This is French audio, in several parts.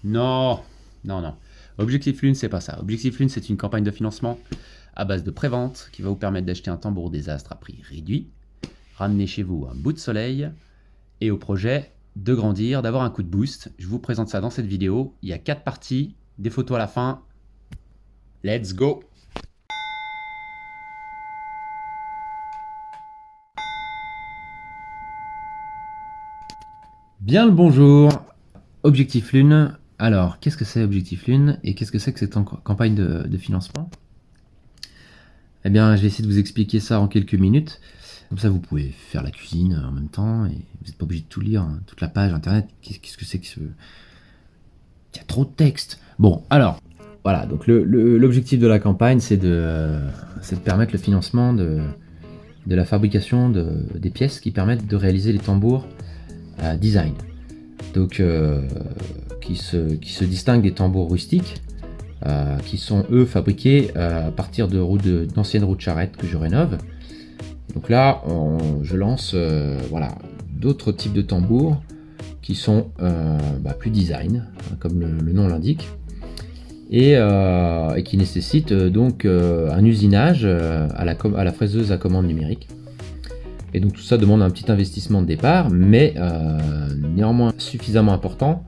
Non, non, non. Objectif Lune, c'est pas ça. Objectif Lune, c'est une campagne de financement à base de prévente qui va vous permettre d'acheter un tambour désastre à prix réduit, ramener chez vous un bout de soleil et au projet de grandir, d'avoir un coup de boost. Je vous présente ça dans cette vidéo. Il y a 4 parties, des photos à la fin. Let's go! Bien le bonjour. Objectif Lune. Alors, qu'est-ce que c'est Objectif Lune et qu'est-ce que c'est que cette campagne de financement? Eh bien, je vais essayer de vous expliquer ça en quelques minutes. Comme ça, vous pouvez faire la cuisine en même temps et vous n'êtes pas obligé de tout lire, hein, toute la page internet. Qu'est-ce que c'est que ce... Il y a trop de texte. Bon, alors, voilà. Donc, l'objectif de la campagne, c'est de permettre le financement de la fabrication des pièces qui permettent de réaliser les tambours design. Donc, qui se distinguent des tambours rustiques, qui sont eux fabriqués à partir d'anciennes roues de charrette que je rénove. Donc là, je lance voilà, d'autres types de tambours qui sont plus design, comme le nom l'indique, et qui nécessitent donc un usinage à la fraiseuse à commande numérique. Et donc tout ça demande un petit investissement de départ, mais néanmoins suffisamment important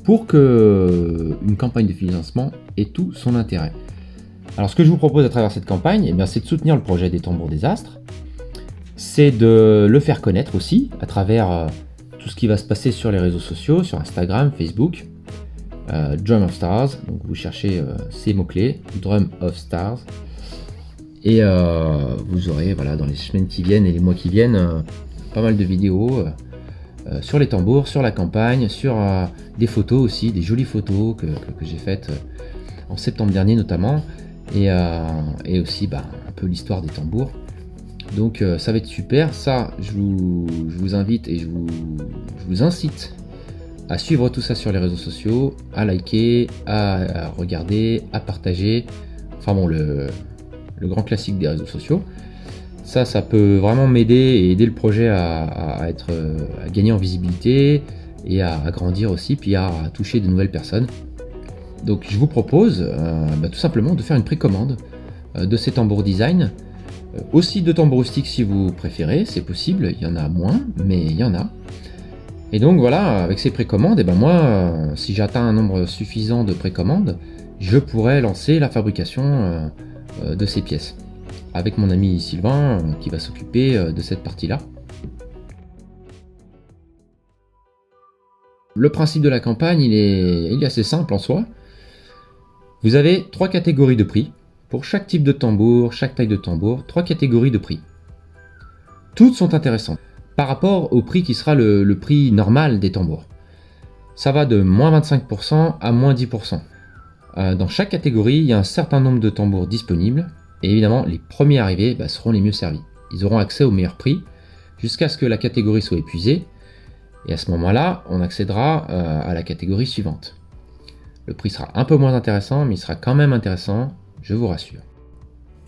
pour que une campagne de financement ait tout son intérêt. Alors ce que je vous propose à travers cette campagne, eh bien, c'est de soutenir le projet des tambours désastres, c'est de le faire connaître aussi à travers tout ce qui va se passer sur les réseaux sociaux, sur Instagram, Facebook, Drum of Stars, donc vous cherchez ces mots-clés, Drum of Stars, et vous aurez voilà, dans les semaines qui viennent et les mois qui viennent pas mal de vidéos sur les tambours, sur la campagne, sur des photos aussi, des jolies photos que j'ai faites en septembre dernier notamment, et aussi un peu l'histoire des tambours. Donc ça va être super, ça je vous invite et je vous incite à suivre tout ça sur les réseaux sociaux, à liker, à regarder, à partager, enfin bon le grand classique des réseaux sociaux. Ça peut vraiment m'aider et aider le projet à gagner en visibilité et à grandir aussi, puis à toucher de nouvelles personnes. Donc je vous propose tout simplement de faire une précommande de ces tambours design, aussi de tambours rustiques si vous préférez, c'est possible, il y en a moins, mais il y en a. Et donc voilà, avec ces précommandes, moi, si j'atteins un nombre suffisant de précommandes, je pourrais lancer la fabrication de ces pièces avec mon ami Sylvain qui va s'occuper de cette partie-là. Le principe de la campagne, il est assez simple en soi. Vous avez 3 catégories de prix. Pour chaque type de tambour, chaque taille de tambour, 3 catégories de prix. Toutes sont intéressantes par rapport au prix qui sera le prix normal des tambours. Ça va de moins 25% à moins 10%. Dans chaque catégorie, il y a un certain nombre de tambours disponibles. Et évidemment, les premiers arrivés seront les mieux servis. Ils auront accès au meilleur prix jusqu'à ce que la catégorie soit épuisée. Et à ce moment-là, on accédera à la catégorie suivante. Le prix sera un peu moins intéressant, mais il sera quand même intéressant, je vous rassure.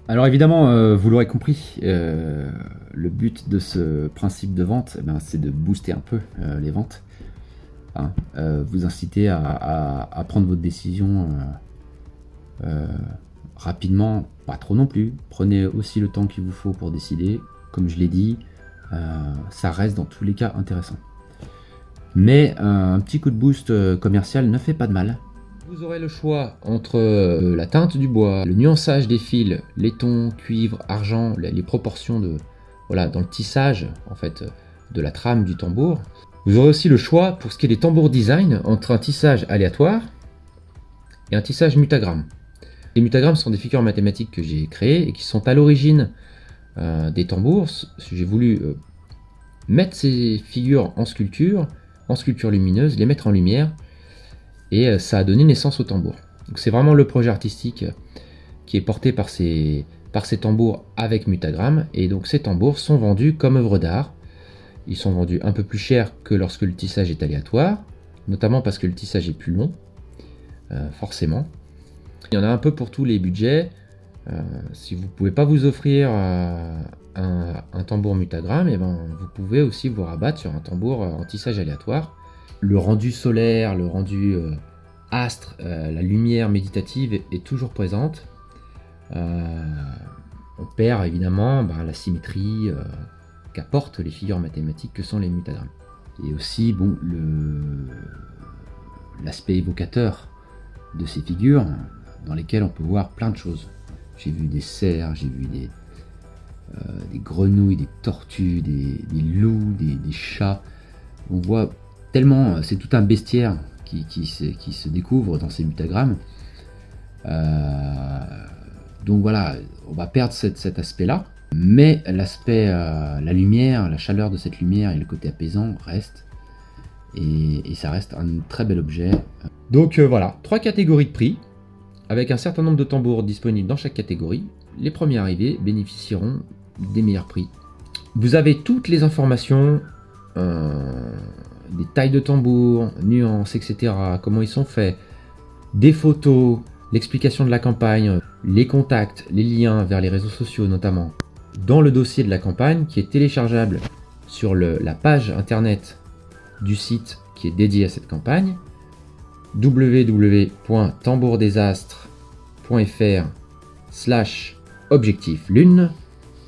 Alors évidemment, vous l'aurez compris, le but de ce principe de vente, c'est de booster un peu les ventes. Hein, vous inciter à prendre votre décision rapidement, pas trop non plus. Prenez aussi le temps qu'il vous faut pour décider. Comme je l'ai dit, ça reste dans tous les cas intéressant. Mais un petit coup de boost commercial ne fait pas de mal. Vous aurez le choix entre la teinte du bois, le nuançage des fils, laiton, cuivre, argent, les proportions dans le tissage en fait de la trame du tambour. Vous aurez aussi le choix pour ce qui est des tambours design entre un tissage aléatoire et un tissage mutagramme. Les mutagrammes sont des figures mathématiques que j'ai créées et qui sont à l'origine des tambours. J'ai voulu mettre ces figures en sculpture lumineuse, les mettre en lumière, et ça a donné naissance au tambour. Donc c'est vraiment le projet artistique qui est porté par ces tambours avec mutagramme, et donc ces tambours sont vendus comme œuvres d'art. Ils sont vendus un peu plus cher que lorsque le tissage est aléatoire, notamment parce que le tissage est plus long, forcément. Il y en a un peu pour tous les budgets. Si vous ne pouvez pas vous offrir un tambour mutagramme, vous pouvez aussi vous rabattre sur un tambour en tissage aléatoire. Le rendu solaire, le rendu astre, la lumière méditative est toujours présente. On perd évidemment la symétrie qu'apportent les figures mathématiques que sont les mutagrammes. Et aussi bon, l'aspect évocateur de ces figures dans lesquelles on peut voir plein de choses. J'ai vu des cerfs, j'ai vu des grenouilles, des tortues, des loups, des chats. On voit tellement, c'est tout un bestiaire qui se découvre dans ces mutagrammes. Donc voilà, on va perdre cet aspect-là, mais l'aspect, la lumière, la chaleur de cette lumière et le côté apaisant reste, et ça reste un très bel objet. Donc voilà, 3 catégories de prix, avec un certain nombre de tambours disponibles dans chaque catégorie. Les premiers arrivés bénéficieront des meilleurs prix. Vous avez toutes les informations, des tailles de tambours, nuances, etc., comment ils sont faits, des photos, l'explication de la campagne, les contacts, les liens vers les réseaux sociaux notamment, dans le dossier de la campagne qui est téléchargeable sur la page internet du site qui est dédié à cette campagne, www.tamboursdesastres.fr/objectif lune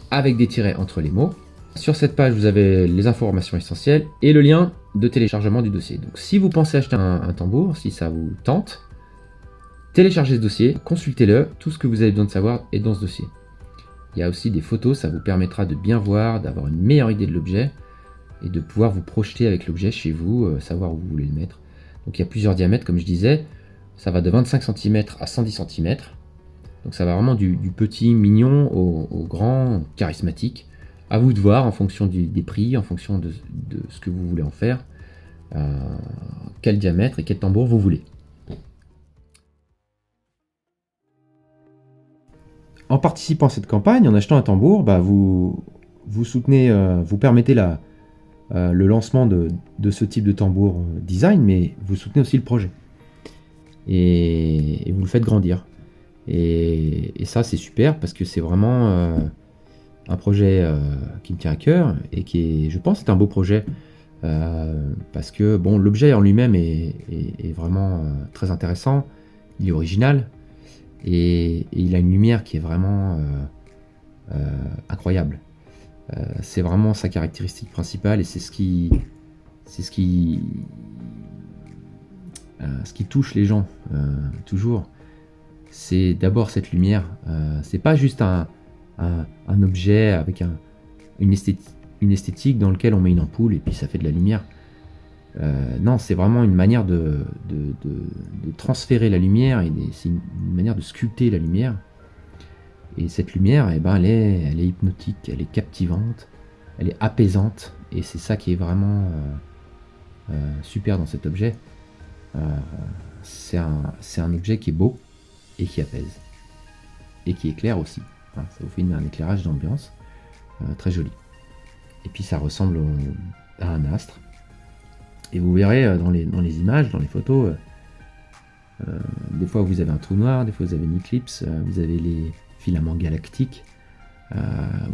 avec des tirets entre les mots. Sur cette page, vous avez les informations essentielles et le lien de téléchargement du dossier. Donc si vous pensez acheter un tambour, si ça vous tente, téléchargez ce dossier, consultez-le, tout ce que vous avez besoin de savoir est dans ce dossier. Il y a aussi des photos, ça vous permettra de bien voir, d'avoir une meilleure idée de l'objet et de pouvoir vous projeter avec l'objet chez vous, savoir où vous voulez le mettre. Donc il y a plusieurs diamètres, comme je disais, ça va de 25 cm à 110 cm. Donc ça va vraiment du petit mignon au grand charismatique. À vous de voir en fonction des prix, en fonction de ce que vous voulez en faire, quel diamètre et quel tambour vous voulez. En participant à cette campagne, en achetant un tambour, vous soutenez, vous permettez le lancement de ce type de tambour design, mais vous soutenez aussi le projet. Et vous le faites grandir. Et ça, c'est super parce que c'est vraiment un projet qui me tient à cœur et qui est, je pense, est un beau projet. Parce que bon, l'objet en lui-même est vraiment très intéressant, il est original. Et il a une lumière qui est vraiment incroyable. C'est vraiment sa caractéristique principale et c'est ce qui touche les gens toujours. C'est d'abord cette lumière. C'est pas juste un objet avec une esthétique dans lequel on met une ampoule et puis ça fait de la lumière. Non, c'est vraiment une manière de transférer la lumière et c'est une manière de sculpter la lumière. Et cette lumière, elle est hypnotique, elle est captivante, elle est apaisante. Et c'est ça qui est vraiment super dans cet objet. C'est un objet qui est beau et qui apaise. Et qui éclaire aussi. Ça vous fait un éclairage d'ambiance très joli. Et puis ça ressemble à un astre. Et vous verrez dans les images, dans les photos, des fois vous avez un trou noir, des fois vous avez une éclipse, vous avez les filaments galactiques,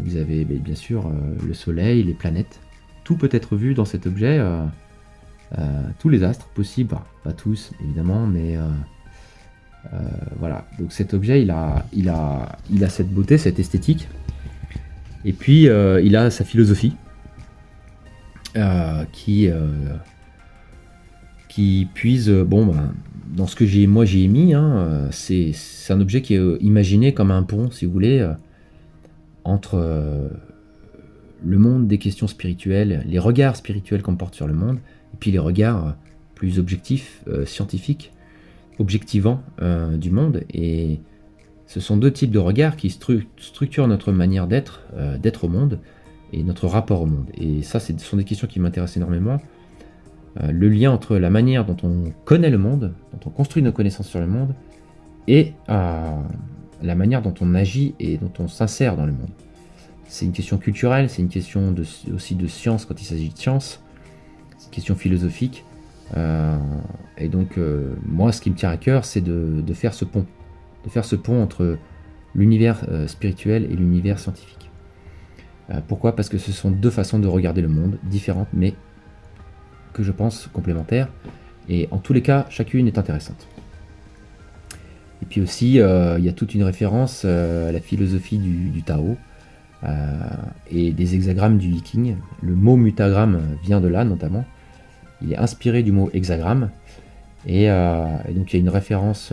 vous avez bien sûr le soleil, les planètes. Tout peut être vu dans cet objet, tous les astres possibles, pas tous évidemment, mais voilà. Donc cet objet, il a cette beauté, cette esthétique, et puis il a sa philosophie qui puise dans ce que j'ai émis. C'est un objet qui est imaginé comme un pont, si vous voulez, entre le monde des questions spirituelles, les regards spirituels qu'on porte sur le monde, et puis les regards plus objectifs, scientifiques, objectivants du monde. Et ce sont deux types de regards qui structurent notre manière d'être au monde et notre rapport au monde. Et ça, ce sont des questions qui m'intéressent énormément. Le lien entre la manière dont on connaît le monde, dont on construit nos connaissances sur le monde, et la manière dont on agit et dont on s'insère dans le monde. C'est une question culturelle, c'est une question aussi de science quand il s'agit de science, c'est une question philosophique. Et donc, moi, ce qui me tient à cœur, c'est de faire ce pont. De faire ce pont entre l'univers spirituel et l'univers scientifique. Pourquoi ? Parce que ce sont deux façons de regarder le monde, différentes, mais que je pense complémentaires. Et en tous les cas, chacune est intéressante. Et puis aussi, il y a toute une référence à la philosophie du Tao et des hexagrammes du Yiking. Le mot mutagramme vient de là notamment. Il est inspiré du mot hexagramme. Et donc il y a une référence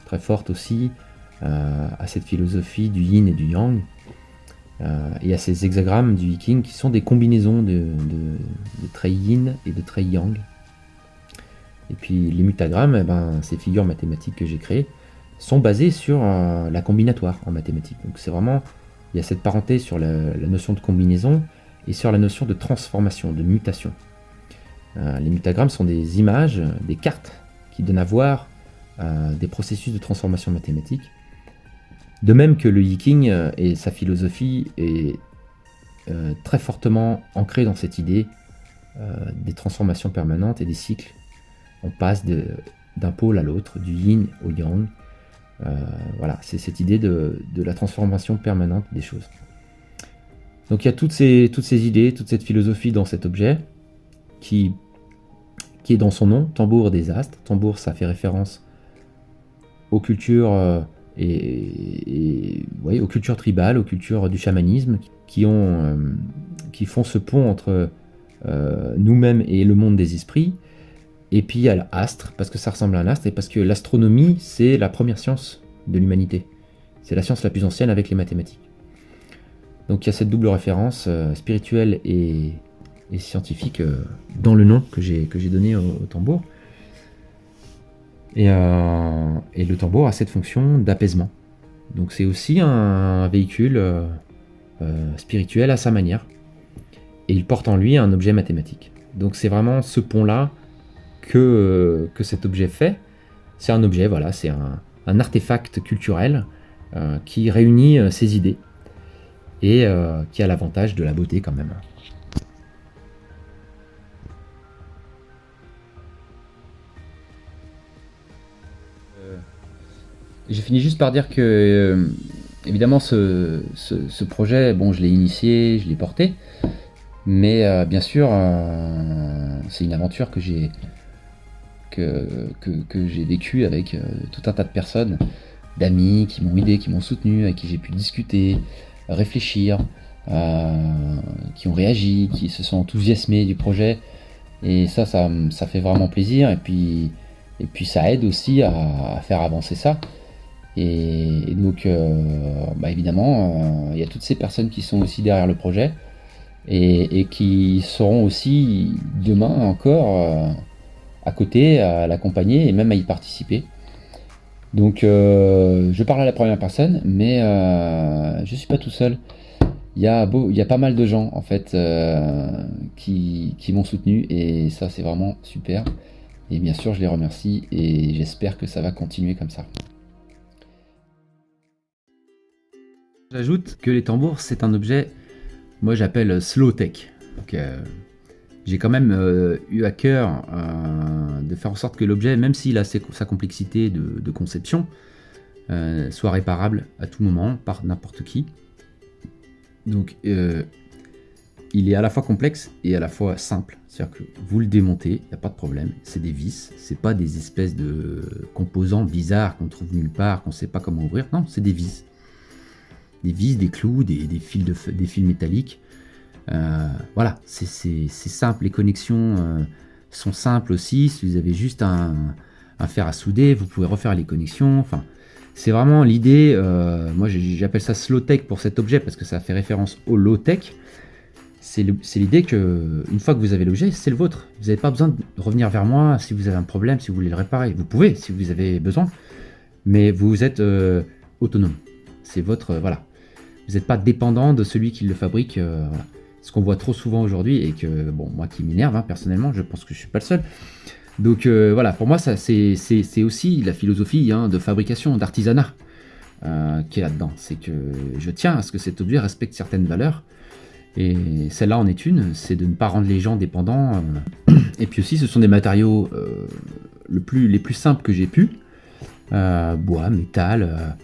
très forte aussi à cette philosophie du yin et du yang. Et à ces hexagrammes du Yiking qui sont des combinaisons de traits yin et de traits yang. Et puis les mutagrammes, ces figures mathématiques que j'ai créées, sont basées sur la combinatoire en mathématiques. Donc c'est vraiment, il y a cette parenté sur la notion de combinaison et sur la notion de transformation, de mutation. Les mutagrammes sont des images, des cartes qui donnent à voir des processus de transformation mathématique. De même que le Yiking et sa philosophie est très fortement ancré dans cette idée des transformations permanentes et des cycles. On passe d'un pôle à l'autre, du yin au yang. Voilà, c'est cette idée de la transformation permanente des choses. Donc il y a toutes ces idées, toute cette philosophie dans cet objet qui est dans son nom, tambour des astres. Tambour, ça fait référence aux cultures aux cultures tribales, aux cultures du chamanisme qui font ce pont entre nous-mêmes et le monde des esprits. Et puis il y a l'astre, parce que ça ressemble à un astre, et parce que l'astronomie, c'est la première science de l'humanité. C'est la science la plus ancienne avec les mathématiques. Donc il y a cette double référence spirituelle et scientifique dans le nom que j'ai donné au tambour. Et le tambour a cette fonction d'apaisement. Donc c'est aussi un véhicule spirituel à sa manière. Et il porte en lui un objet mathématique. Donc c'est vraiment ce pont-là que cet objet fait. C'est un objet, voilà, c'est un artefact culturel qui réunit ses idées et qui a l'avantage de la beauté quand même. J'ai fini juste par dire que, évidemment, ce projet, bon, je l'ai initié, je l'ai porté, mais bien sûr, c'est une aventure que j'ai vécue avec tout un tas de personnes, d'amis qui m'ont aidé, qui m'ont soutenu, avec qui j'ai pu discuter, réfléchir, qui ont réagi, qui se sont enthousiasmés du projet, et ça fait vraiment plaisir, et puis ça aide aussi à faire avancer ça. Et donc, évidemment, il y a toutes ces personnes qui sont aussi derrière le projet et qui seront aussi demain encore à côté, à l'accompagner et même à y participer. Donc, je parle à la première personne, mais je suis pas tout seul. Il y a pas mal de gens en fait qui m'ont soutenu et ça c'est vraiment super. Et bien sûr, je les remercie et j'espère que ça va continuer comme ça. J'ajoute que les tambours, c'est un objet, moi j'appelle slow tech. Donc, j'ai quand même eu à cœur de faire en sorte que l'objet, même s'il a sa complexité de conception, soit réparable à tout moment par n'importe qui. Donc, il est à la fois complexe et à la fois simple. C'est-à-dire que vous le démontez, il n'y a pas de problème. C'est des vis, c'est pas des espèces de composants bizarres qu'on trouve nulle part, qu'on ne sait pas comment ouvrir. Non, c'est des vis. Des vis, des clous, des fils métalliques. Voilà, c'est simple. Les connexions sont simples aussi. Si vous avez juste un fer à souder, vous pouvez refaire les connexions. Enfin, c'est vraiment l'idée. Moi, j'appelle ça slow tech pour cet objet parce que ça fait référence au low tech. C'est l'idée que une fois que vous avez l'objet, c'est le vôtre. Vous n'avez pas besoin de revenir vers moi si vous avez un problème, si vous voulez le réparer. Vous pouvez si vous avez besoin, mais vous êtes autonome. C'est votre voilà. Vous n'êtes pas dépendant de celui qui le fabrique. Voilà. Ce qu'on voit trop souvent aujourd'hui et que bon, moi qui m'énerve personnellement, je pense que je suis pas le seul. Donc voilà, pour moi ça c'est aussi la philosophie de fabrication, d'artisanat qui est là-dedans. C'est que je tiens à ce que cet objet respecte certaines valeurs. Et celle-là en est une, c'est de ne pas rendre les gens dépendants. Et puis aussi, ce sont des matériaux les plus simples que j'ai pu. Bois, métal,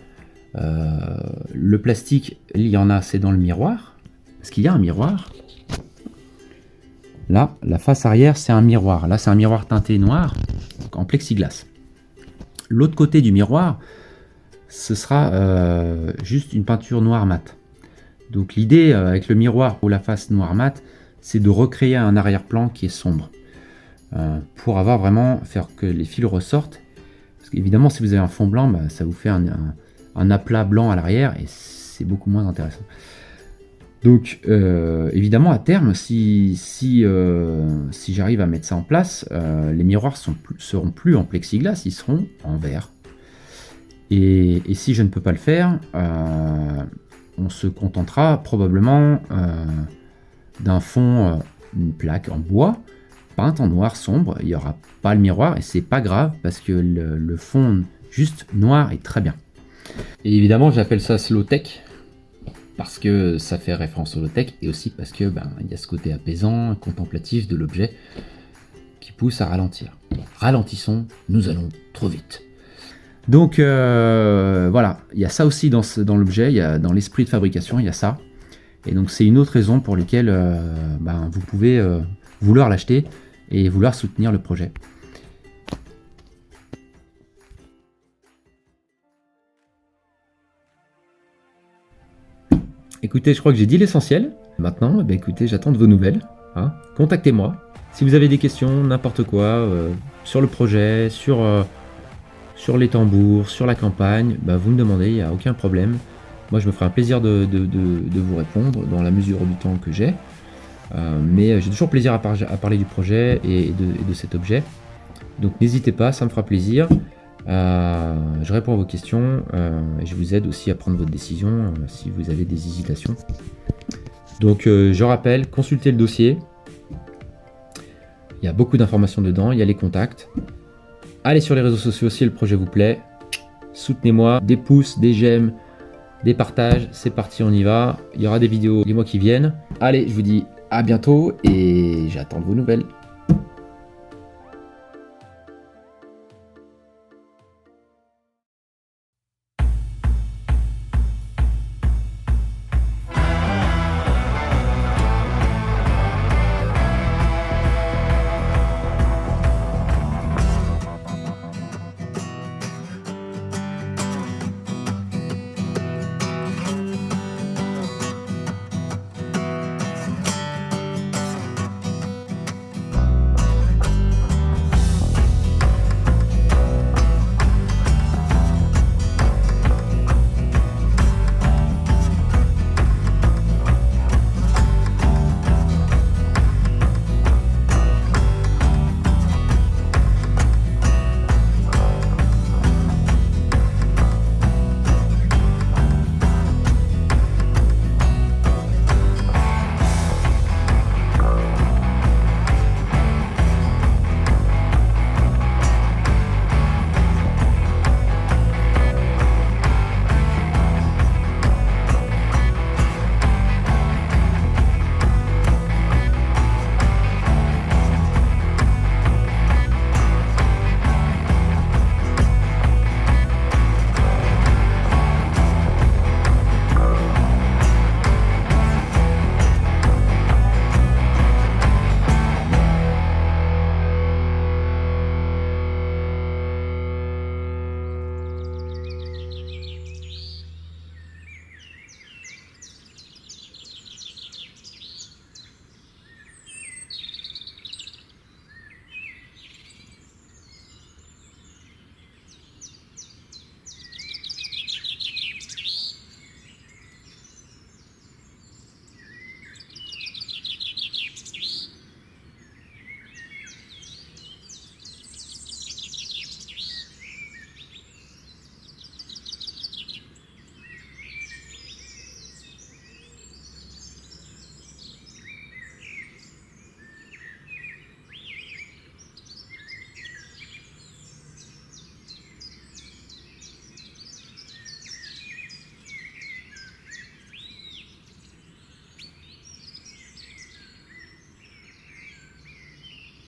le plastique, il y en a, c'est dans le miroir. Parce qu'il y a un miroir. Là, la face arrière, c'est un miroir. Là, c'est un miroir teinté noir. en plexiglas. L'autre côté du miroir, ce sera juste une peinture noire mat. Donc l'idée avec le miroir ou la face noire mat, c'est de recréer un arrière-plan qui est sombre. Pour avoir vraiment, faire que les fils ressortent. Parce qu'évidemment, si vous avez un fond blanc, bah, ça vous fait un aplat blanc à l'arrière et c'est beaucoup moins intéressant. Donc évidemment, à terme, si j'arrive à mettre ça en place, les miroirs seront plus en plexiglas, ils seront en verre. Et si je ne peux pas le faire, on se contentera probablement d'un fond, une plaque en bois, peinte en noir sombre. Il n'y aura pas le miroir et c'est pas grave parce que le fond juste noir est très bien. Et évidemment, j'appelle ça slow tech parce que ça fait référence au slow tech et aussi parce que il y a ce côté apaisant, contemplatif de l'objet qui pousse à ralentir. Ralentissons, nous allons trop vite. Donc voilà, il y a ça aussi dans l'objet, dans l'esprit de fabrication, il y a ça. Et donc c'est une autre raison pour laquelle vous pouvez vouloir l'acheter et vouloir soutenir le projet. Écoutez, je crois que j'ai dit l'essentiel. Maintenant, écoutez, j'attends de vos nouvelles. Hein. Contactez-moi. Si vous avez des questions, n'importe quoi, sur le projet, sur les tambours, sur la campagne, vous me demandez, il n'y a aucun problème. Moi, je me ferai un plaisir de vous répondre dans la mesure du temps que j'ai. Mais j'ai toujours plaisir à parler du projet et de cet objet. Donc n'hésitez pas, ça me fera plaisir. Je réponds à vos questions et je vous aide aussi à prendre votre décision si vous avez des hésitations. Donc je rappelle, consultez le dossier. Il y a beaucoup d'informations dedans, il y a les contacts. Allez sur les réseaux sociaux si le projet vous plaît. Soutenez-moi, des pouces, des j'aime, des partages. C'est parti, on y va. Il y aura des vidéos les mois qui viennent. Allez, je vous dis à bientôt et j'attends de vos nouvelles.